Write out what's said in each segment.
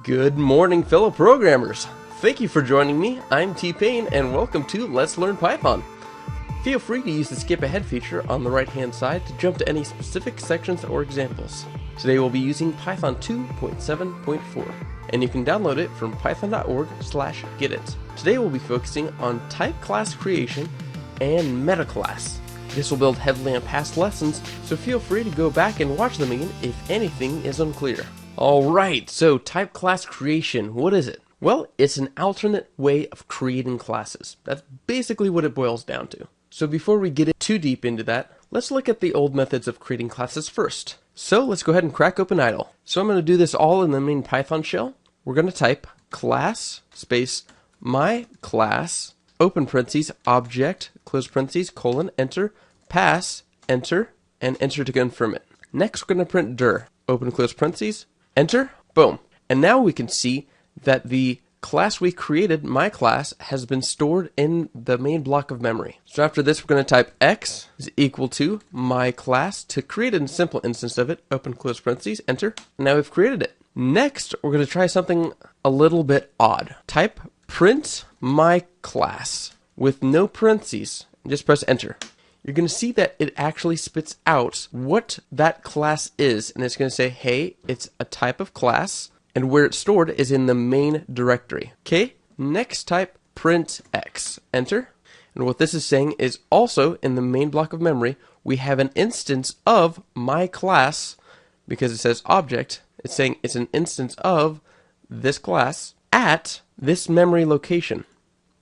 Good morning, fellow programmers. Thank you for joining me. I'm T-Pain, and welcome to Let's Learn Python. Feel free to use the skip ahead feature on the right-hand side to jump to any specific sections or examples. Today we'll be using Python 2.7.4, and you can download it from python.org/getit. Today we'll be focusing on type class creation and Metaclass. This will build heavily on past lessons, so feel free to go back and watch them again if anything is unclear. Alright, so type class creation, what is it? Well, it's an alternate way of creating classes. That's basically what it boils down to. So before we get too deep into that, let's look at the old methods of creating classes first. So let's go ahead and crack open idle. So I'm going to do this all in the main Python shell. We're going to type class space my class, open parentheses, object, close parentheses, colon, enter, pass, enter, and enter to confirm it. Next we're going to print dir, open close parentheses, enter, boom. And now we can see that the class we created, my class, has been stored in the main block of memory. So after this, we're going to type x is equal to my class to create a simple instance of it, open close parentheses, enter. Now we've created it. Next, we're going to try something a little bit odd. Type print my class with no parentheses, and just press enter. You're going to see that it actually spits out what that class is, and it's going to say, hey, it's a type of class, and where it's stored is in the main directory. Okay, next type print x, enter, and what this is saying is also in the main block of memory, we have an instance of my class, because it says object, it's saying it's an instance of this class at this memory location.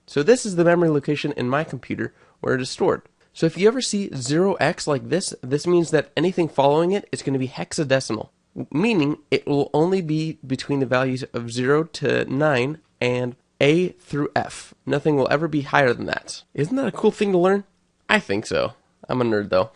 So this is the memory location in my computer where it is stored. So if you ever see 0x like this means that anything following it is going to be hexadecimal, meaning it will only be between the values of 0 to 9 and A through F. Nothing will ever be higher than that. Isn't that a cool thing to learn? I think so. I'm a nerd though.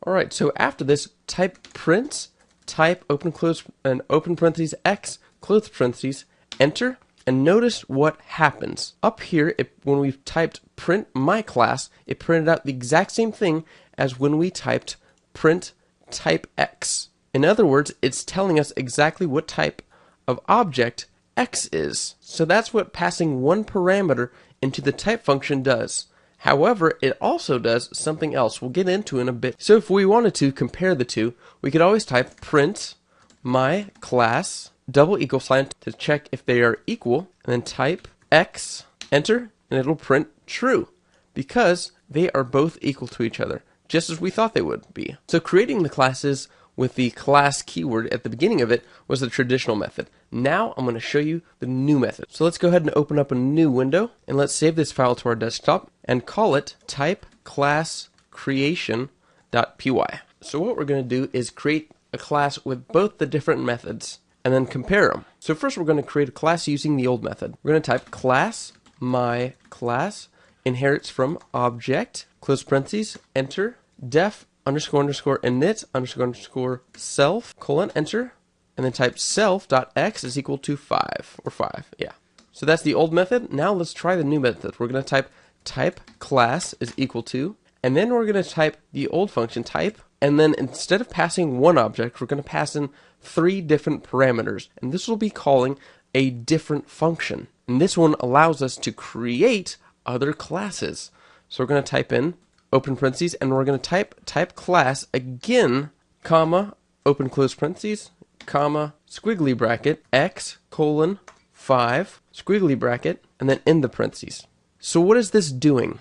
Alright, so after this, type print, type open close and open parentheses x, close parentheses, enter. And notice what happens. Up here, when we've typed print my class, it printed out the exact same thing as when we typed print type x. In other words, it's telling us exactly what type of object x is. So that's what passing one parameter into the type function does. However, it also does something else we'll get into in a bit. So if we wanted to compare the two, we could always type print my class double equal sign to check if they are equal, and then type x, enter, and it'll print true, because they are both equal to each other, just as we thought they would be. So creating the classes with the class keyword at the beginning of it was the traditional method. Now I'm going to show you the new method. So let's go ahead and open up a new window, and let's save this file to our desktop, and call it typeclasscreation.py. So what we're going to do is create a class with both the different methods, and then compare them. So first we're going to create a class using the old method. We're going to type class my class inherits from object, close parentheses, enter, def underscore underscore init underscore underscore self, colon, enter, and then type self.x is equal to 5, or 5, yeah. So that's the old method. Now let's try the new method. We're going to type class is equal to, and then we're going to type the old function type, and then instead of passing one object, we're going to pass in 3 different parameters, and this will be calling a different function. And this one allows us to create other classes. So we're going to type in open parentheses, and we're going to type class again, comma, open close parentheses, comma, squiggly bracket, x, colon, 5, squiggly bracket, and then in the parentheses. So what is this doing?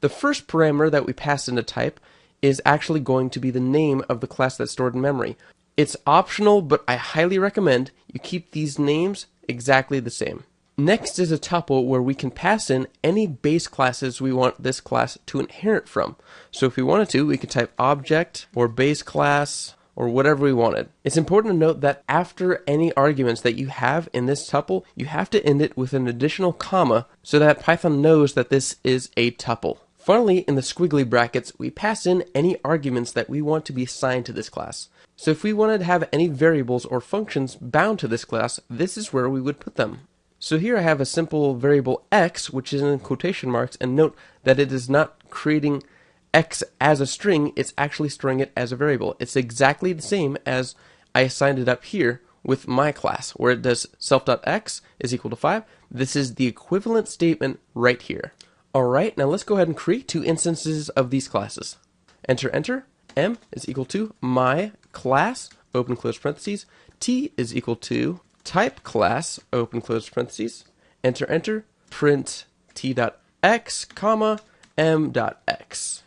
The first parameter that we pass into type is actually going to be the name of the class that's stored in memory. It's optional, but I highly recommend you keep these names exactly the same. Next is a tuple where we can pass in any base classes we want this class to inherit from. So if we wanted to, we could type object or base class or whatever we wanted. It's important to note that after any arguments that you have in this tuple, you have to end it with an additional comma so that Python knows that this is a tuple. Finally, in the squiggly brackets, we pass in any arguments that we want to be assigned to this class. So if we wanted to have any variables or functions bound to this class, this is where we would put them. So here I have a simple variable x, which is in quotation marks, and note that it is not creating x as a string, it's actually storing it as a variable. It's exactly the same as I assigned it up here with my class, where it does self.x is equal to 5. This is the equivalent statement right here. Alright, now let's go ahead and create 2 instances of these classes. Enter, enter. M is equal to my class, open close parentheses. T is equal to type class, open close parentheses. Enter, enter. Print t.x, comma, m.x.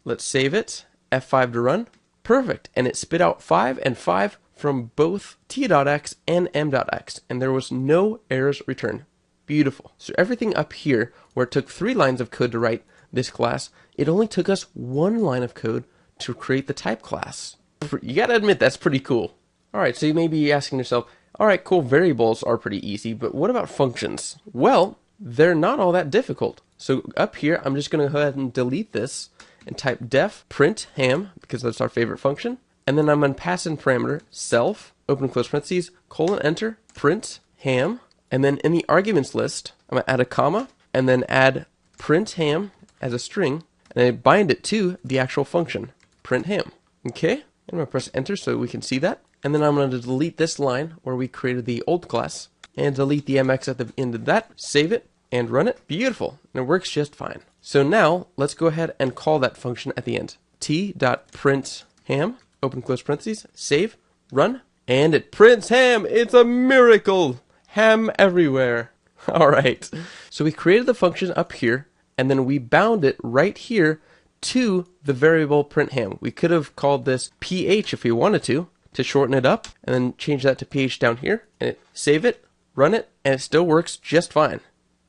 Let's save it. F5 to run. Perfect. And it spit out 5 and 5 from both t.x and m.x. And there was no errors returned. Beautiful. So everything up here, where it took 3 lines of code to write this class, it only took us 1 line of code to create the type class. You gotta admit, that's pretty cool. Alright, so you may be asking yourself, alright, cool, variables are pretty easy, but what about functions? Well, they're not all that difficult. So up here, I'm just gonna go ahead and delete this and type def print ham, because that's our favorite function. And then I'm gonna pass in parameter self, open close parentheses, colon, enter, print ham. And then in the arguments list, I'm going to add a comma, and then add print ham as a string, and I bind it to the actual function, print ham. Okay, and I'm going to press enter so we can see that. And then I'm going to delete this line where we created the old class, and delete the mx at the end of that, save it, and run it. Beautiful, and it works just fine. So now, let's go ahead and call that function at the end. t.printham, open close parentheses, save, run, and it prints ham! It's a miracle! Ham everywhere. Alright, so we created the function up here, and then we bound it right here to the variable print ham. We could have called this ph if we wanted to shorten it up, and then change that to ph down here, and save it, run it, and it still works just fine.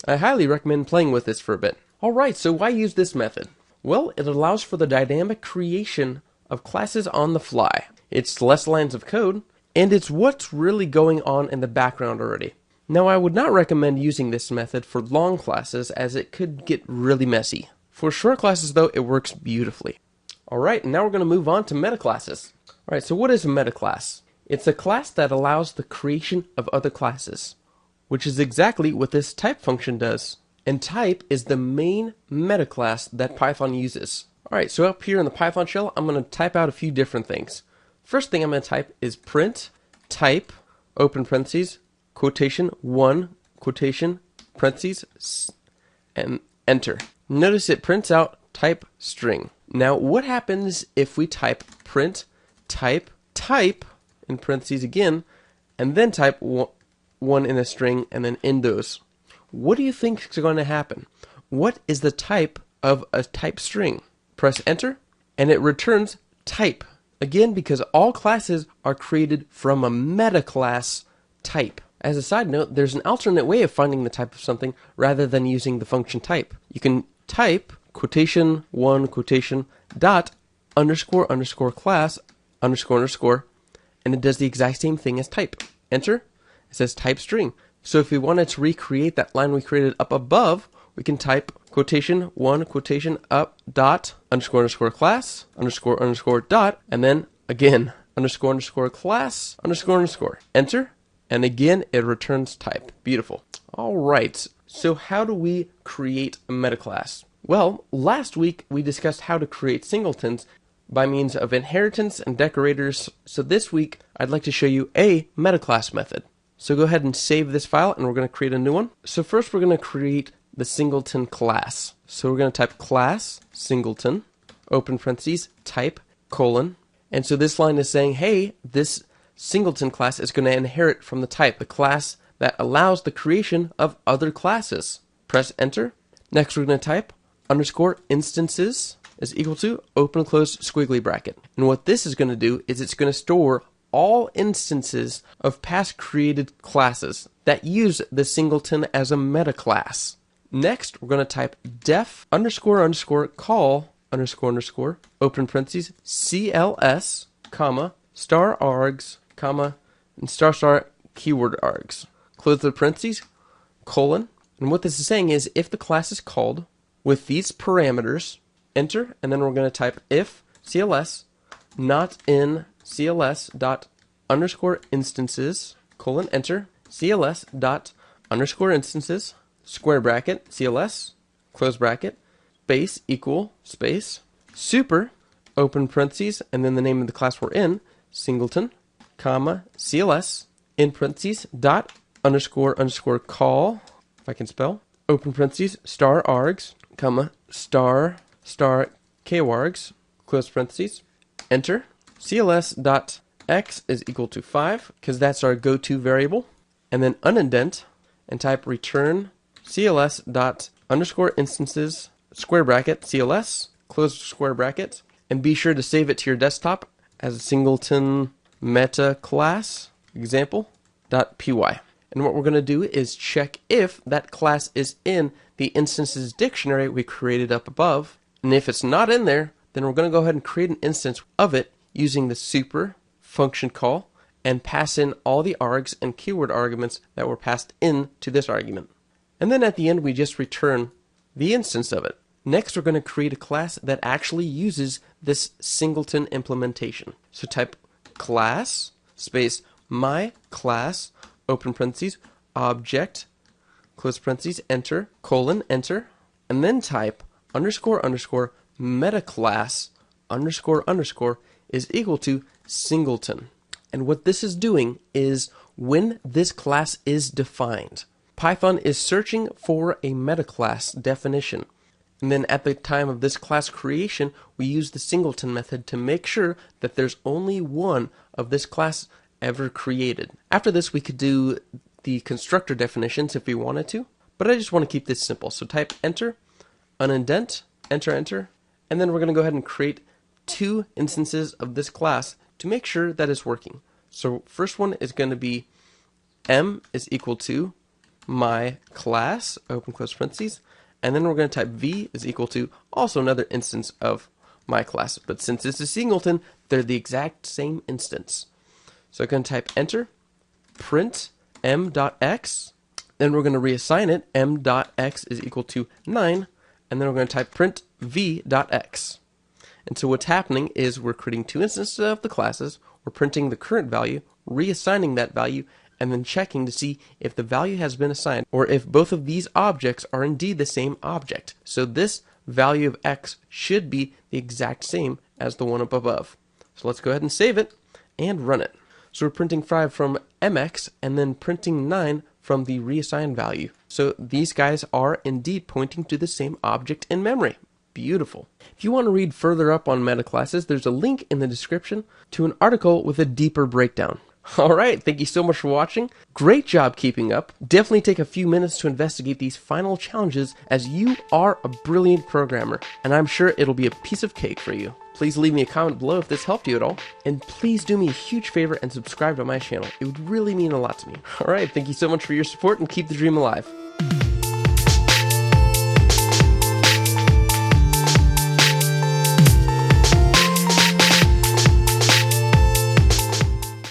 I highly recommend playing with this for a bit. Alright, so why use this method? Well, it allows for the dynamic creation of classes on the fly. It's less lines of code, and it's what's really going on in the background already. Now, I would not recommend using this method for long classes, as it could get really messy. For short classes, though, it works beautifully. Alright, now we're going to move on to metaclasses. Alright, so what is a metaclass? It's a class that allows the creation of other classes, which is exactly what this type function does. And type is the main metaclass that Python uses. Alright, so up here in the Python shell, I'm going to type out a few different things. First thing I'm going to type is print type, open parentheses, quotation 1, quotation, parentheses, and enter. Notice it prints out type string. Now, what happens if we type print type, in parentheses again, and then type 1 in a string, and then end those? What do you think is going to happen? What is the type of a type string? Press enter, and it returns type. Again, because all classes are created from a metaclass type. As a side note, there's an alternate way of finding the type of something rather than using the function type. You can type quotation 1 quotation dot underscore underscore class underscore underscore, and it does the exact same thing as type. Enter, it says type string. So if we wanted to recreate that line we created up above, we can type quotation 1 quotation up dot underscore underscore class underscore underscore dot, and then again underscore underscore class underscore underscore. Enter, and again it returns type. Beautiful. Alright, so how do we create a metaclass? Well, last week we discussed how to create singletons by means of inheritance and decorators, so this week I'd like to show you a metaclass method. So go ahead and save this file, and we're going to create a new one. So first we're going to create the singleton class. So we're going to type class singleton, open parentheses, type, colon. And so this line is saying, hey, this singleton class is going to inherit from the type, the class that allows the creation of other classes. Press enter. Next we're going to type underscore instances is equal to open close squiggly bracket. And what this is going to do is it's going to store all instances of past created classes that use the singleton as a metaclass. Next, we're going to type def underscore underscore call underscore underscore open parentheses CLS comma star args comma and star keyword args, close the parentheses, colon. And what this is saying is if the class is called with these parameters, enter, and then we're going to type if CLS not in CLS dot underscore instances, colon, enter, CLS dot underscore instances, square bracket, CLS, close bracket, space equal, space, super, open parentheses, and then the name of the class we're in, singleton, comma, CLS, in parentheses, dot, underscore, underscore call, if I can spell, open parentheses, star args, comma, star, star kwargs, close parentheses, enter, cls dot x is equal to 5, because that's our go-to variable, and then unindent, and type return cls dot underscore instances, square bracket, cls, close square bracket, and be sure to save it to your desktop as a singleton Metaclass example .py. And what we're going to do is check if that class is in the instances dictionary we created up above. And if it's not in there, then we're going to go ahead and create an instance of it using the super function call and pass in all the args and keyword arguments that were passed in to this argument. And then at the end, we just return the instance of it. Next, we're going to create a class that actually uses this singleton implementation. So type class space my class, open parentheses, object, close parentheses, enter, colon, enter, and then type underscore underscore metaclass underscore underscore is equal to singleton. And what this is doing is when this class is defined, Python is searching for a metaclass definition. And then at the time of this class creation, we use the singleton method to make sure that there's only one of this class ever created. After this, we could do the constructor definitions if we wanted to, but I just want to keep this simple. So type enter, unindent, enter, enter, and then we're going to go ahead and create 2 instances of this class to make sure that it's working. So first one is going to be m is equal to my class, open close parentheses, and then we're going to type v is equal to also another instance of my class. But since it's a singleton, they're the exact same instance. So I'm going to type enter, print m.x, then we're going to reassign it, m.x is equal to 9, and then we're going to type print v.x. And so what's happening is we're creating 2 instances of the classes, we're printing the current value, reassigning that value, and then checking to see if the value has been assigned or if both of these objects are indeed the same object. So this value of x should be the exact same as the one up above. So let's go ahead and save it and run it. So we're printing 5 from mx and then printing 9 from the reassigned value. So these guys are indeed pointing to the same object in memory. Beautiful. If you want to read further up on metaclasses, there's a link in the description to an article with a deeper breakdown. Alright, thank you so much for watching. Great job keeping up. Definitely take a few minutes to investigate these final challenges as you are a brilliant programmer, and I'm sure it'll be a piece of cake for you. Please leave me a comment below if this helped you at all, and please do me a huge favor and subscribe to my channel. It would really mean a lot to me. Alright, thank you so much for your support and keep the dream alive.